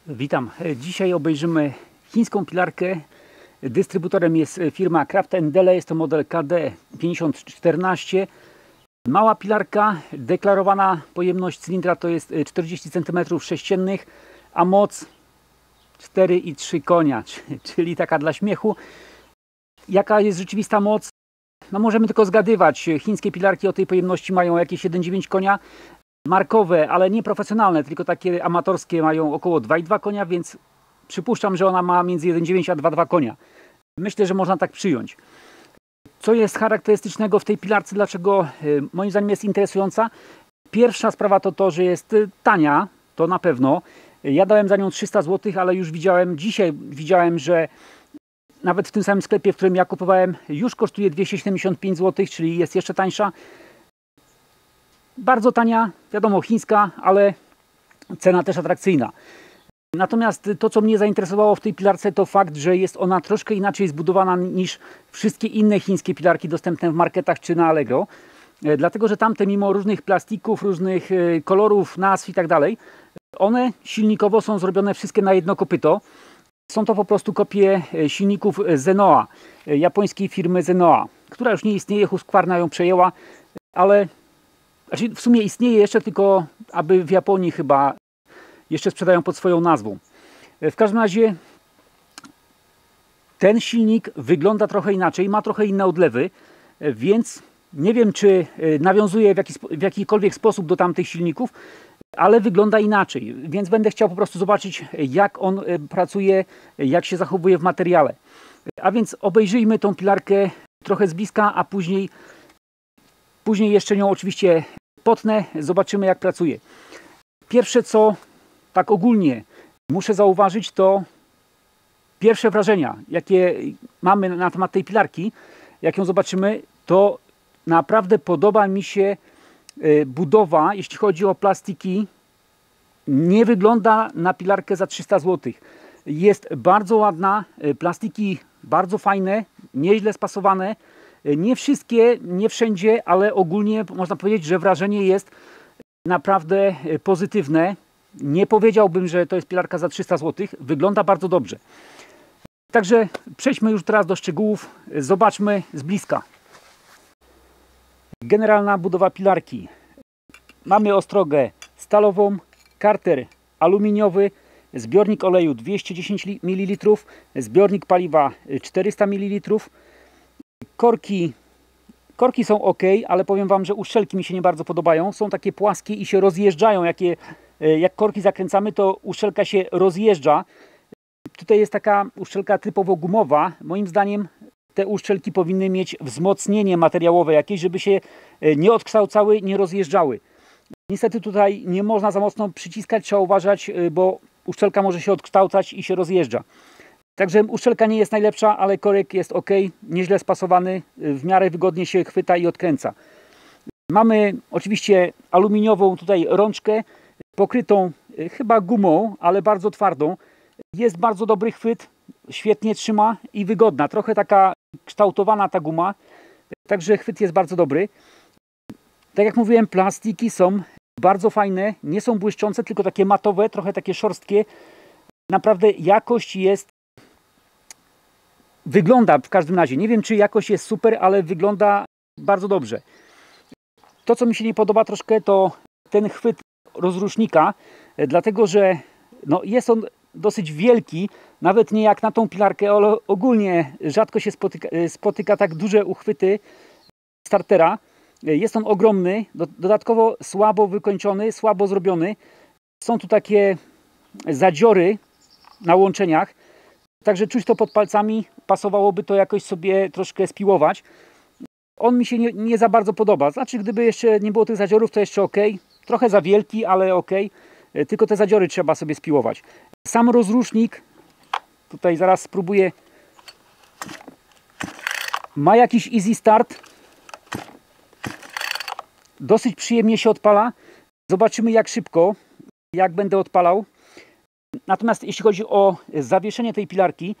Witam. Dzisiaj obejrzymy chińską pilarkę. Dystrybutorem jest firma Kraft & Dele. Jest to model KD5014. Mała pilarka. Deklarowana pojemność cylindra to jest 40 cm3, a moc 4,3 konia, czyli taka dla śmiechu. Jaka jest rzeczywista moc? No możemy tylko zgadywać. Chińskie pilarki o tej pojemności mają jakieś 1,9 konia. Markowe, ale nie profesjonalne, tylko takie amatorskie mają około 2,2 konia, więc przypuszczam, że ona ma między 1,9 a 2,2 konia. Myślę, że można tak przyjąć. Co jest charakterystycznego w tej pilarce, dlaczego moim zdaniem jest interesująca? Pierwsza sprawa to to, że jest tania, to na pewno. Ja dałem za nią 300 zł, ale już dzisiaj widziałem, że nawet w tym samym sklepie, w którym ja kupowałem, już kosztuje 275 zł, czyli jest jeszcze tańsza. Bardzo tania, wiadomo, chińska, ale cena też atrakcyjna. Natomiast to, co mnie zainteresowało w tej pilarce, to fakt, że jest ona troszkę inaczej zbudowana niż wszystkie inne chińskie pilarki dostępne w marketach czy na Allegro. Dlatego, że tamte, mimo różnych plastików, różnych kolorów, nazw i tak dalej, one silnikowo są zrobione wszystkie na jedno kopyto. Są to po prostu kopie silników Zenoa, japońskiej firmy Zenoa, która już nie istnieje, Husqvarna ją przejęła, ale w sumie istnieje jeszcze, tylko aby w Japonii chyba jeszcze sprzedają pod swoją nazwą. W każdym razie ten silnik wygląda trochę inaczej, ma trochę inne odlewy, więc nie wiem, czy nawiązuje w jakikolwiek sposób do tamtych silników, ale wygląda inaczej, więc będę chciał po prostu zobaczyć, jak on pracuje, jak się zachowuje w materiale. A więc obejrzyjmy tą pilarkę trochę z bliska, a później jeszcze nią oczywiście potnę, zobaczymy, jak pracuje. Pierwsze, co tak ogólnie muszę zauważyć, to pierwsze wrażenia, jakie mamy na temat tej pilarki. Jak ją zobaczymy, to naprawdę podoba mi się budowa, jeśli chodzi o plastiki. Nie wygląda na pilarkę za 300 zł. Jest bardzo ładna, plastiki bardzo fajne, nieźle spasowane. Nie wszystkie, nie wszędzie, ale ogólnie można powiedzieć, że wrażenie jest naprawdę pozytywne. Nie powiedziałbym, że to jest pilarka za 300 zł. Wygląda bardzo dobrze. Także przejdźmy już teraz do szczegółów. Zobaczmy z bliska. Generalna budowa pilarki. Mamy ostrogę stalową, karter aluminiowy, zbiornik oleju 210 ml, zbiornik paliwa 400 ml. Korki są ok, ale powiem Wam, że uszczelki mi się nie bardzo podobają. Są takie płaskie i się rozjeżdżają. Jak korki zakręcamy, to uszczelka się rozjeżdża. Tutaj jest taka uszczelka typowo gumowa. Moim zdaniem te uszczelki powinny mieć wzmocnienie materiałowe jakieś, żeby się nie odkształcały, nie rozjeżdżały. Niestety tutaj nie można za mocno przyciskać, trzeba uważać, bo uszczelka może się odkształcać i się rozjeżdża. Także uszczelka nie jest najlepsza, ale korek jest ok, nieźle spasowany, w miarę wygodnie się chwyta i odkręca. Mamy oczywiście aluminiową tutaj rączkę, pokrytą chyba gumą, ale bardzo twardą. Jest bardzo dobry chwyt, świetnie trzyma i wygodna. Trochę taka kształtowana ta guma, także chwyt jest bardzo dobry. Tak jak mówiłem, plastiki są bardzo fajne, nie są błyszczące, tylko takie matowe, trochę takie szorstkie. Naprawdę jakość jest... Wygląda w każdym razie, nie wiem, czy jakość jest super, ale wygląda bardzo dobrze. To, co mi się nie podoba troszkę, to ten chwyt rozrusznika, dlatego że jest on dosyć wielki, nawet nie jak na tą pilarkę, ale ogólnie rzadko się spotyka tak duże uchwyty startera. Jest on ogromny, dodatkowo słabo wykończony, słabo zrobiony. Są tu takie zadziory na łączeniach, także czuć to pod palcami, pasowałoby to jakoś sobie troszkę spiłować. On mi się nie za bardzo podoba. Znaczy, gdyby jeszcze nie było tych zadziorów, to jeszcze ok. Trochę za wielki, ale ok. Tylko te zadziory trzeba sobie spiłować. Sam rozrusznik, tutaj zaraz spróbuję, ma jakiś easy start. Dosyć przyjemnie się odpala. Zobaczymy, jak szybko, jak będę odpalał. Natomiast jeśli chodzi o zawieszenie tej pilarki,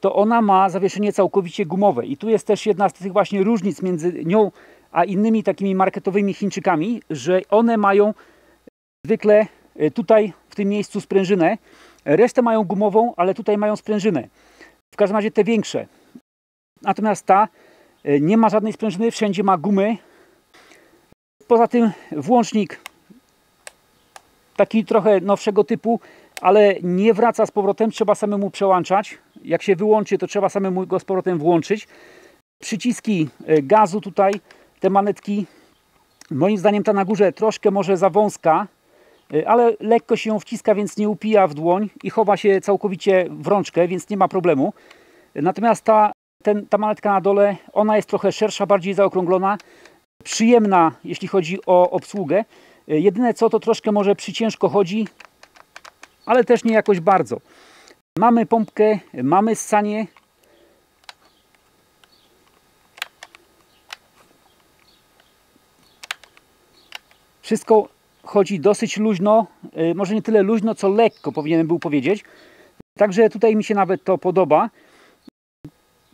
to ona ma zawieszenie całkowicie gumowe. I tu jest też jedna z tych właśnie różnic między nią a innymi takimi marketowymi Chińczykami, że one mają zwykle tutaj w tym miejscu sprężynę Resztę mają gumową, ale tutaj mają sprężynę. W każdym razie te większe. Natomiast ta nie ma żadnej sprężyny, wszędzie ma gumy. Poza tym włącznik taki trochę nowszego typu, ale nie wraca z powrotem, trzeba samemu przełączać. Jak się wyłączy, to trzeba samemu go z powrotem włączyć. Przyciski gazu tutaj, te manetki, moim zdaniem ta na górze troszkę może za wąska, ale lekko się ją wciska, więc nie upija w dłoń i chowa się całkowicie w rączkę, więc nie ma problemu. Natomiast ta manetka na dole, ona jest trochę szersza, bardziej zaokrąglona, przyjemna, jeśli chodzi o obsługę. Jedyne co, to troszkę może przyciężko chodzi, ale też nie jakoś bardzo. Mamy pompkę, mamy ssanie. Wszystko chodzi dosyć luźno, może nie tyle luźno, co lekko, powinienem był powiedzieć. Także tutaj mi się nawet to podoba.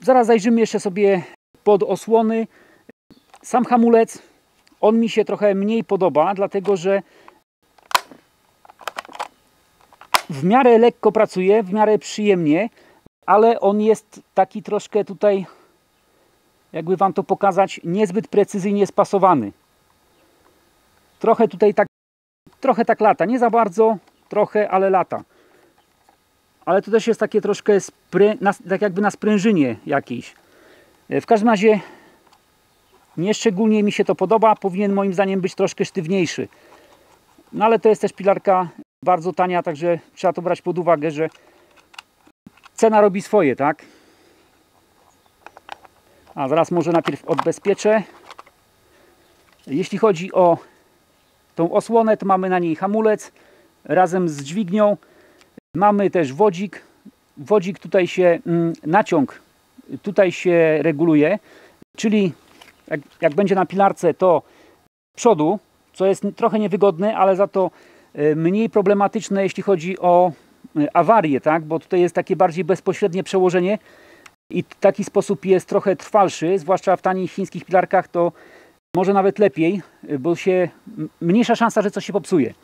Zaraz zajrzymy jeszcze sobie pod osłony. Sam hamulec, on mi się trochę mniej podoba, dlatego że w miarę lekko pracuje, w miarę przyjemnie, ale on jest taki troszkę tutaj, jakby Wam to pokazać, niezbyt precyzyjnie spasowany. Trochę tutaj tak lata, nie za bardzo, trochę, ale lata. Ale to też jest takie troszkę tak jakby na sprężynie jakiejś. W każdym razie nieszczególnie mi się to podoba, powinien moim zdaniem być troszkę sztywniejszy. No ale to jest też pilarka bardzo tania, także trzeba to brać pod uwagę, że cena robi swoje, tak? A zaraz może najpierw odbezpieczę. Jeśli chodzi o tą osłonę, to mamy na niej hamulec razem z dźwignią. Mamy też wodzik. Wodzik tutaj się, naciąg tutaj się reguluje, czyli jak będzie na pilarce, to z przodu, co jest trochę niewygodne, ale za to mniej problematyczne, jeśli chodzi o awarię, tak? Bo tutaj jest takie bardziej bezpośrednie przełożenie i taki sposób jest trochę trwalszy, zwłaszcza w tanich chińskich pilarkach to może nawet lepiej, bo się mniejsza szansa, że coś się popsuje.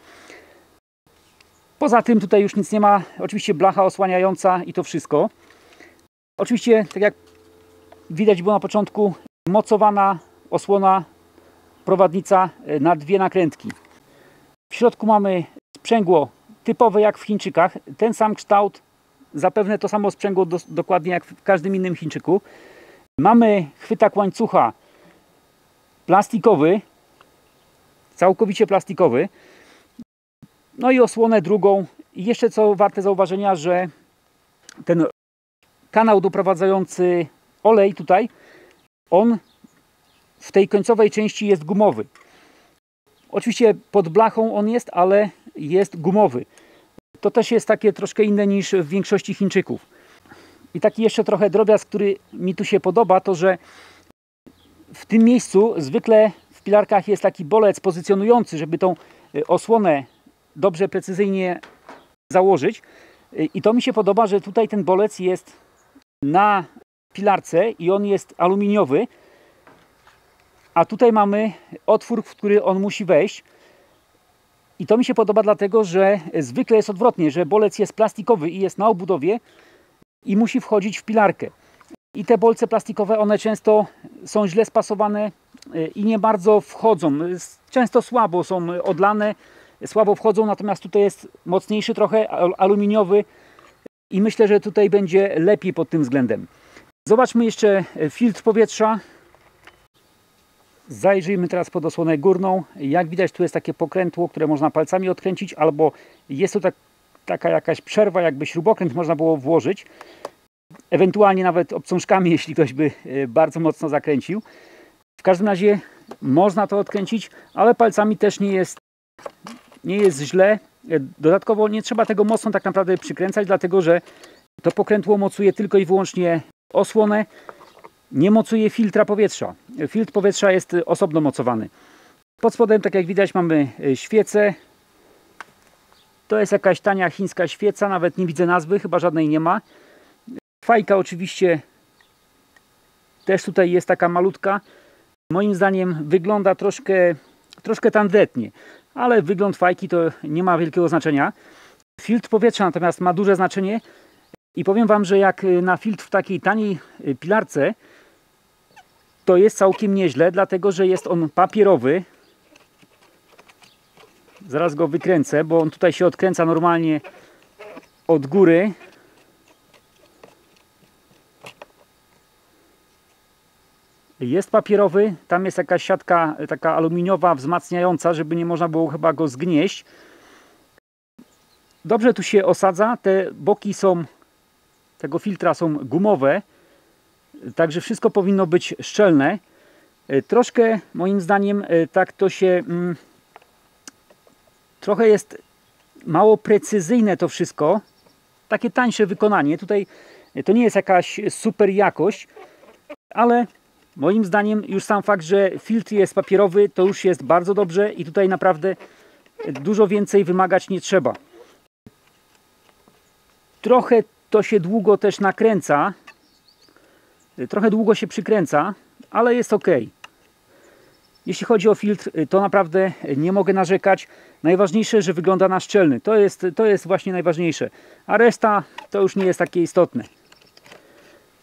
Poza tym tutaj już nic nie ma, oczywiście blacha osłaniająca i to wszystko. Oczywiście, tak jak widać było na początku, mocowana osłona, prowadnica na dwie nakrętki. W środku mamy sprzęgło typowe jak w Chińczykach, ten sam kształt, zapewne to samo sprzęgło dokładnie jak w każdym innym Chińczyku. Mamy chwytak łańcucha plastikowy, całkowicie plastikowy. No i osłonę drugą. I jeszcze co warte zauważenia, że ten kanał doprowadzający olej tutaj, on w tej końcowej części jest gumowy. Oczywiście pod blachą on jest, ale jest gumowy. To też jest takie troszkę inne niż w większości Chińczyków. I taki jeszcze trochę drobiazg, który mi tu się podoba, to że w tym miejscu zwykle w pilarkach jest taki bolec pozycjonujący, żeby tą osłonę dobrze, precyzyjnie założyć. I to mi się podoba, że tutaj ten bolec jest na pilarce i on jest aluminiowy, a tutaj mamy otwór, w który on musi wejść. I to mi się podoba dlatego, że zwykle jest odwrotnie, że bolec jest plastikowy i jest na obudowie i musi wchodzić w pilarkę. I te bolce plastikowe, one często są źle spasowane i nie bardzo wchodzą. Często słabo są odlane, słabo wchodzą, natomiast tutaj jest mocniejszy trochę, aluminiowy i myślę, że tutaj będzie lepiej pod tym względem. Zobaczmy jeszcze filtr powietrza. Zajrzyjmy teraz pod osłonę górną. Jak widać, tu jest takie pokrętło, które można palcami odkręcić, albo jest tu taka jakaś przerwa, jakby śrubokręt można było włożyć. Ewentualnie nawet obcążkami, jeśli ktoś by bardzo mocno zakręcił. W każdym razie można to odkręcić, ale palcami też nie jest źle. Dodatkowo nie trzeba tego mocno tak naprawdę przykręcać, dlatego że to pokrętło mocuje tylko i wyłącznie osłonę, nie mocuje filtra powietrza. Filtr powietrza jest osobno mocowany. Pod spodem, tak jak widać, mamy świecę. To jest jakaś tania chińska świeca, nawet nie widzę nazwy, chyba żadnej nie ma. Fajka oczywiście też tutaj jest taka malutka. Moim zdaniem wygląda troszkę tandetnie, ale wygląd fajki to nie ma wielkiego znaczenia. Filtr powietrza natomiast ma duże znaczenie i powiem Wam, że jak na filtr w takiej taniej pilarce, to jest całkiem nieźle, dlatego że jest on papierowy. Zaraz go wykręcę, bo on tutaj się odkręca normalnie od góry. Jest papierowy, tam jest jakaś siatka taka aluminiowa, wzmacniająca, żeby nie można było chyba go zgnieść. Dobrze tu się osadza, te boki tego filtra są gumowe, także wszystko powinno być szczelne. Troszkę moim zdaniem tak to się... trochę jest mało precyzyjne to wszystko. Takie tańsze wykonanie. Tutaj to nie jest jakaś super jakość, ale moim zdaniem już sam fakt, że filtr jest papierowy, to już jest bardzo dobrze i tutaj naprawdę dużo więcej wymagać nie trzeba. Trochę to się długo też nakręca. Trochę długo się przykręca, ale jest ok. Jeśli chodzi o filtr, to naprawdę nie mogę narzekać. Najważniejsze, że wygląda na szczelny. To jest właśnie najważniejsze. A reszta to już nie jest takie istotne.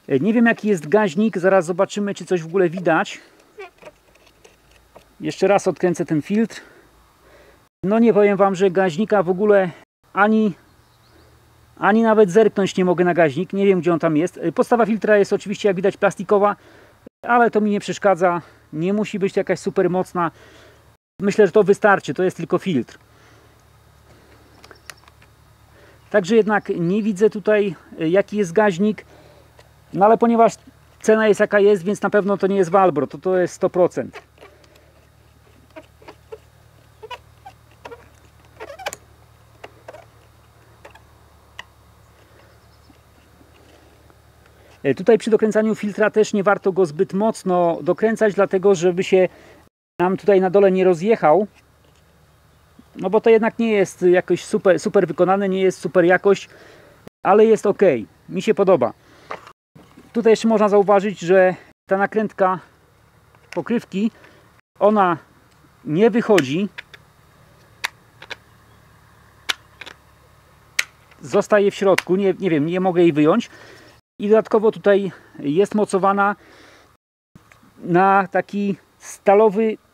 Nie wiem, jaki jest gaźnik. Zaraz zobaczymy, czy coś w ogóle widać. Jeszcze raz odkręcę ten filtr. No nie powiem Wam, że gaźnika w ogóle ani nawet zerknąć nie mogę na gaźnik. Nie wiem, gdzie on tam jest. Podstawa filtra jest oczywiście, jak widać, plastikowa, ale to mi nie przeszkadza. Nie musi być jakaś super mocna. Myślę, że to wystarczy. To jest tylko filtr. Także jednak nie widzę tutaj, jaki jest gaźnik. No ale ponieważ cena jest jaka jest, więc na pewno to nie jest Walbro. To jest 100%. Tutaj przy dokręcaniu filtra też nie warto go zbyt mocno dokręcać, dlatego żeby się nam tutaj na dole nie rozjechał. No bo to jednak nie jest jakoś super wykonane, nie jest super jakość, ale jest ok. Mi się podoba. Tutaj jeszcze można zauważyć, że ta nakrętka pokrywki, ona nie wychodzi. Zostaje w środku, nie wiem, nie mogę jej wyjąć. I dodatkowo tutaj jest mocowana na taki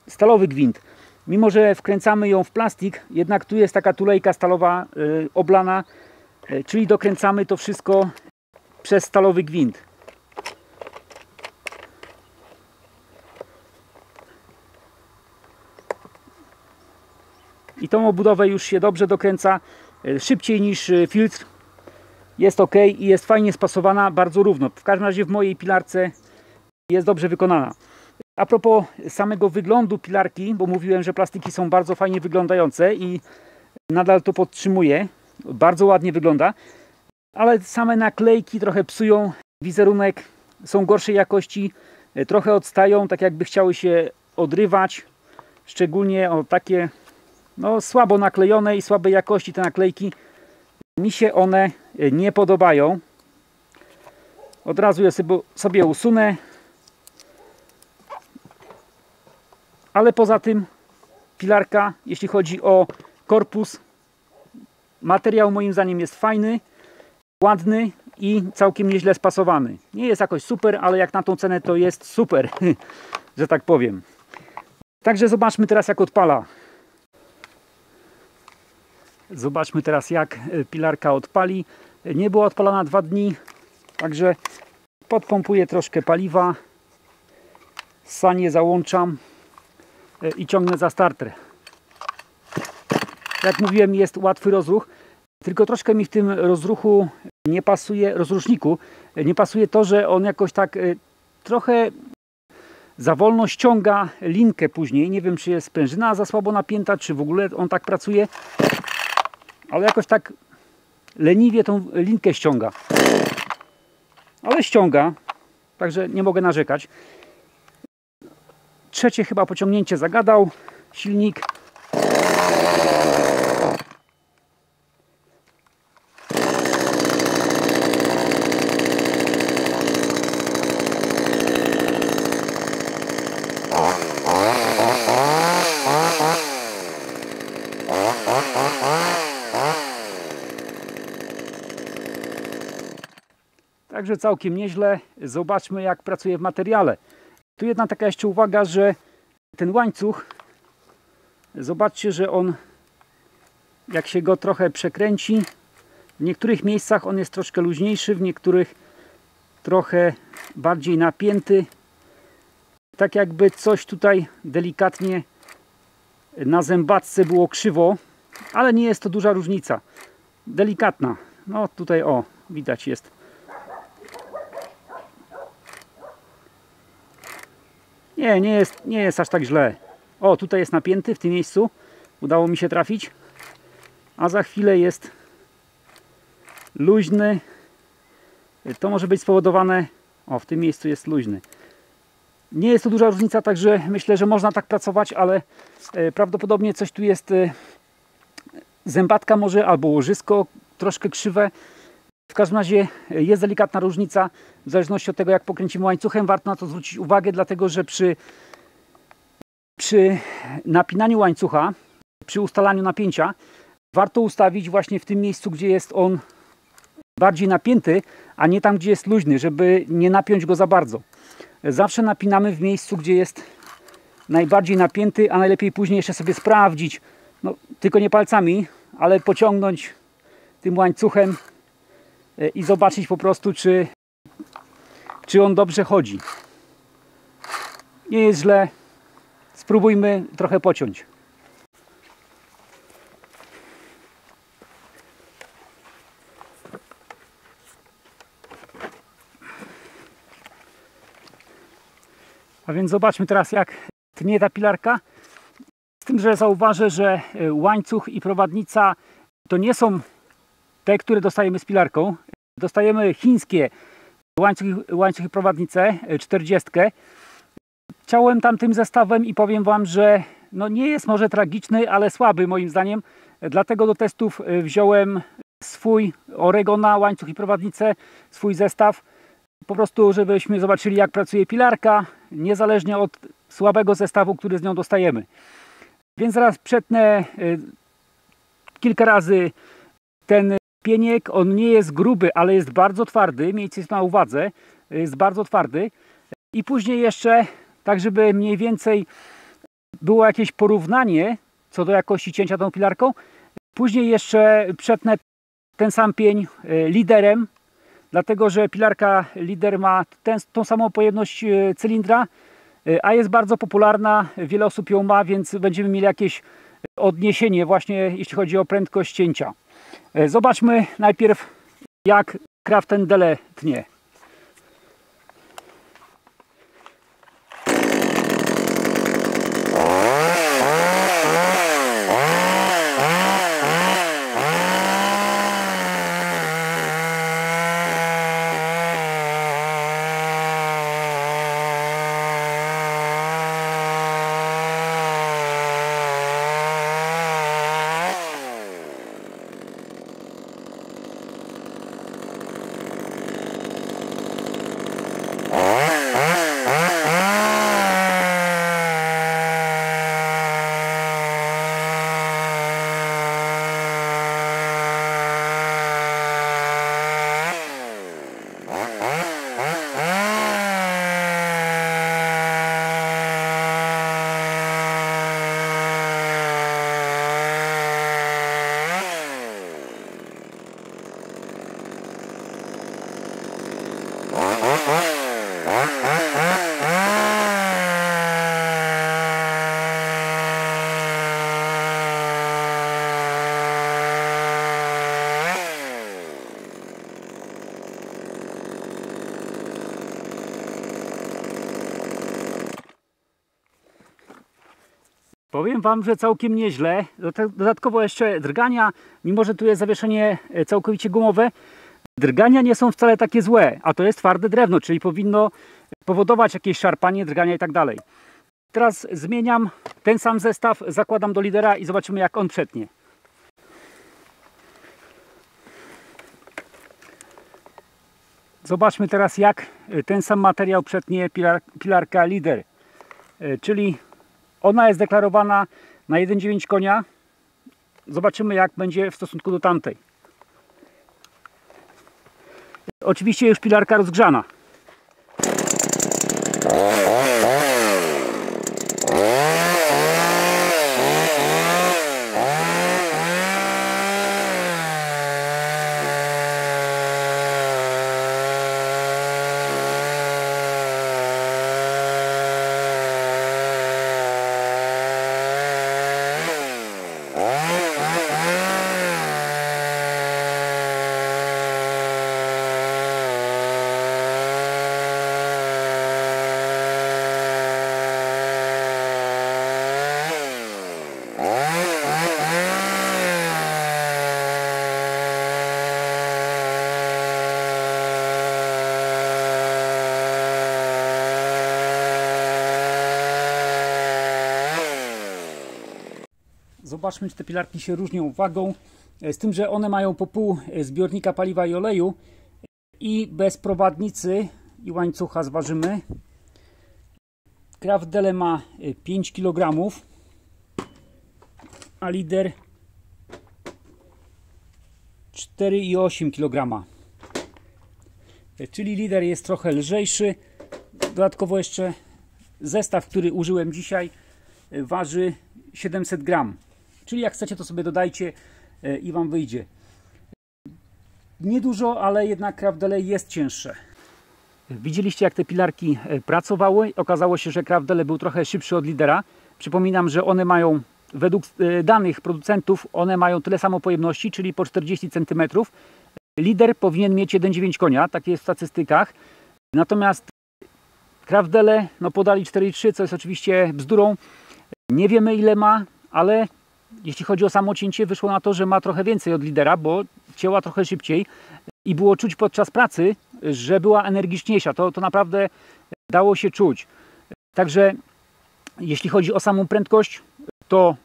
stalowy gwint. Mimo że wkręcamy ją w plastik, jednak tu jest taka tulejka stalowa oblana, czyli dokręcamy to wszystko przez stalowy gwint. I tą obudowę już się dobrze dokręca, szybciej niż filtr. Jest ok i jest fajnie spasowana, bardzo równo. W każdym razie w mojej pilarce jest dobrze wykonana. A propos samego wyglądu pilarki, bo mówiłem, że plastiki są bardzo fajnie wyglądające i nadal to podtrzymuję. Bardzo ładnie wygląda, ale same naklejki trochę psują wizerunek, są gorszej jakości, trochę odstają, tak jakby chciały się odrywać. Szczególnie o takie no, słabo naklejone i słabej jakości te naklejki. Mi się one nie podobają. Od razu je sobie usunę. Ale poza tym pilarka, jeśli chodzi o korpus, materiał moim zdaniem jest fajny, ładny i całkiem nieźle spasowany. Nie jest jakoś super, ale jak na tą cenę to jest super, że tak powiem. Także zobaczmy teraz, jak odpala. Zobaczmy teraz, jak pilarka odpali. Nie była odpalana 2 dni, także podpompuję troszkę paliwa, sanie załączam i ciągnę za starter. Jak mówiłem, jest łatwy rozruch, tylko troszkę mi w tym rozruchu nie pasuje, rozruszniku nie pasuje to, że on jakoś tak trochę za wolno ściąga linkę później. Nie wiem, czy jest sprężyna za słabo napięta, czy w ogóle on tak pracuje, ale jakoś tak leniwie tą linkę ściąga. Ale ściąga, także nie mogę narzekać. Trzecie chyba pociągnięcie zagadał silnik. Także całkiem nieźle. Zobaczmy, jak pracuje w materiale. Tu jedna taka jeszcze uwaga, że ten łańcuch, zobaczcie, że on, jak się go trochę przekręci, w niektórych miejscach on jest troszkę luźniejszy, w niektórych trochę bardziej napięty. Tak jakby coś tutaj delikatnie na zębatce było krzywo, ale nie jest to duża różnica. Delikatna. No tutaj o, widać jest. Nie jest aż tak źle. O, tutaj jest napięty w tym miejscu. Udało mi się trafić. A za chwilę jest luźny. To może być spowodowane... O, w tym miejscu jest luźny. Nie jest to duża różnica, także myślę, że można tak pracować, ale prawdopodobnie coś tu jest... Zębatka może, albo łożysko troszkę krzywe. W każdym razie jest delikatna różnica. W zależności od tego, jak pokręcimy łańcuchem, warto na to zwrócić uwagę, dlatego że przy napinaniu łańcucha, przy ustalaniu napięcia, warto ustawić właśnie w tym miejscu, gdzie jest on bardziej napięty, a nie tam, gdzie jest luźny, żeby nie napiąć go za bardzo. Zawsze napinamy w miejscu, gdzie jest najbardziej napięty, a najlepiej później jeszcze sobie sprawdzić, no, tylko nie palcami, ale pociągnąć tym łańcuchem i zobaczyć po prostu, czy on dobrze chodzi. Nie jest źle. Spróbujmy trochę pociąć. A więc zobaczmy teraz, jak tnie ta pilarka. Z tym, że zauważę, że łańcuch i prowadnica to nie są te, które dostajemy z pilarką. Dostajemy chińskie łańcuch i prowadnicę 40. Chciałem tamtym zestawem i powiem Wam, że no nie jest może tragiczny, ale słaby moim zdaniem. Dlatego do testów wziąłem swój Oregona, łańcuch i prowadnicę, swój zestaw. Po prostu, żebyśmy zobaczyli, jak pracuje pilarka, niezależnie od słabego zestawu, który z nią dostajemy. Więc zaraz przetnę kilka razy ten pieniek. On nie jest gruby, ale jest bardzo twardy. Miejcie to na uwadze. Jest bardzo twardy. I później jeszcze, tak żeby mniej więcej było jakieś porównanie co do jakości cięcia tą pilarką, później jeszcze przetnę ten sam pień liderem, dlatego że pilarka lider ma tą samą pojemność cylindra, a jest bardzo popularna, wiele osób ją ma, więc będziemy mieli jakieś odniesienie właśnie jeśli chodzi o prędkość cięcia. Zobaczmy najpierw, jak Craft & Dele tnie. Powiem Wam, że całkiem nieźle. Dodatkowo jeszcze drgania, mimo że tu jest zawieszenie całkowicie gumowe, drgania nie są wcale takie złe, a to jest twarde drewno, czyli powinno powodować jakieś szarpanie, drgania i tak dalej. Teraz zmieniam ten sam zestaw, zakładam do lidera i zobaczymy, jak on przetnie. Zobaczmy teraz, jak ten sam materiał przetnie pilarka lider, czyli ona jest deklarowana na 1,9 konia. Zobaczymy, jak będzie w stosunku do tamtej. Oczywiście już pilarka rozgrzana. Zobaczmy, czy te pilarki się różnią wagą, z tym, że one mają po pół zbiornika paliwa i oleju i bez prowadnicy i łańcucha zważymy. Craftdele ma 5 kg, a Leader 4,8 kg. Czyli Leader jest trochę lżejszy. Dodatkowo jeszcze zestaw, który użyłem dzisiaj, waży 700 gram. Czyli jak chcecie, to sobie dodajcie i Wam wyjdzie. Niedużo, ale jednak Craftdele jest cięższe. Widzieliście, jak te pilarki pracowały. Okazało się, że Craftdele był trochę szybszy od Leadera. Przypominam, że one mają, według danych producentów, one mają tyle samo pojemności, czyli po 40 cm. Leader powinien mieć 1,9 konia, tak jest w statystykach. Natomiast Craftdele podali 4,3, co jest oczywiście bzdurą. Nie wiemy, ile ma, ale jeśli chodzi o samo cięcie, wyszło na to, że ma trochę więcej od Leadera, bo cięła trochę szybciej i było czuć podczas pracy, że była energiczniejsza. To naprawdę dało się czuć. Także jeśli chodzi o samą prędkość, to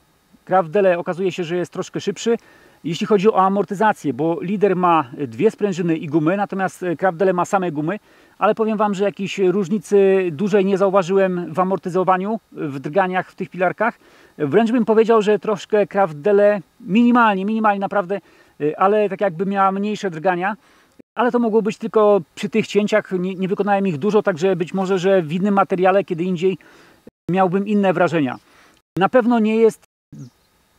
Craftdele okazuje się, że jest troszkę szybszy. Jeśli chodzi o amortyzację, bo Leader ma dwie sprężyny i gumy, natomiast Craftdele ma same gumy, ale powiem Wam, że jakiejś różnicy dużej nie zauważyłem w amortyzowaniu, w drganiach w tych pilarkach. Wręcz bym powiedział, że troszkę Craftdele minimalnie naprawdę, ale tak jakby miała mniejsze drgania. Ale to mogło być tylko przy tych cięciach, nie wykonałem ich dużo, także być może, że w innym materiale, kiedy indziej miałbym inne wrażenia. Na pewno nie jest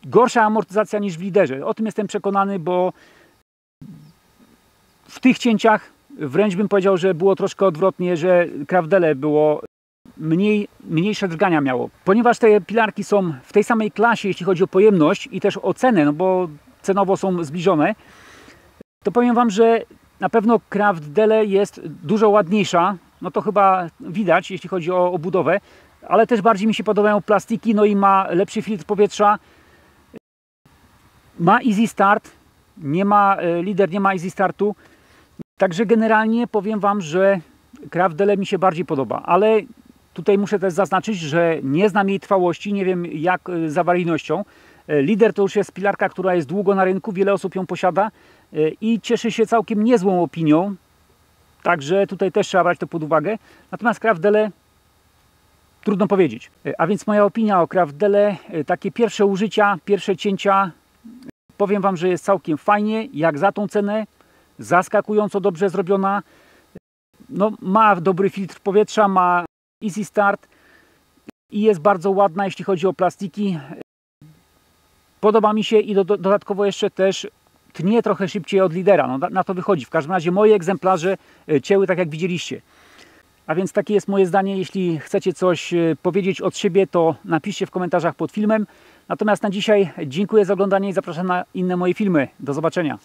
gorsza amortyzacja niż w Leaderze. O tym jestem przekonany, bo w tych cięciach wręcz bym powiedział, że było troszkę odwrotnie, że Craftdele było mniejsze drgania miało. Ponieważ te pilarki są w tej samej klasie, jeśli chodzi o pojemność i też o cenę, no bo cenowo są zbliżone, to powiem Wam, że na pewno Craftdele jest dużo ładniejsza. No to chyba widać, jeśli chodzi o obudowę, ale też bardziej mi się podobają plastiki, no i ma lepszy filtr powietrza. Ma Easy Start, Leader nie ma Easy Startu. Także generalnie powiem Wam, że Craftdele mi się bardziej podoba, ale tutaj muszę też zaznaczyć, że nie znam jej trwałości, nie wiem jak z awaryjnością. Leader to już jest pilarka, która jest długo na rynku, wiele osób ją posiada i cieszy się całkiem niezłą opinią. Także tutaj też trzeba brać to pod uwagę. Natomiast Craftdele trudno powiedzieć. A więc moja opinia o Craftdele, takie pierwsze użycia, pierwsze cięcia, powiem Wam, że jest całkiem fajnie, jak za tą cenę, zaskakująco dobrze zrobiona. No, ma dobry filtr powietrza, ma Easy Start i jest bardzo ładna, jeśli chodzi o plastiki. Podoba mi się i dodatkowo jeszcze też tnie trochę szybciej od Leadera. No, na to wychodzi. W każdym razie moje egzemplarze cięły tak, jak widzieliście. A więc takie jest moje zdanie. Jeśli chcecie coś powiedzieć od siebie, to napiszcie w komentarzach pod filmem. Natomiast na dzisiaj dziękuję za oglądanie i zapraszam na inne moje filmy. Do zobaczenia.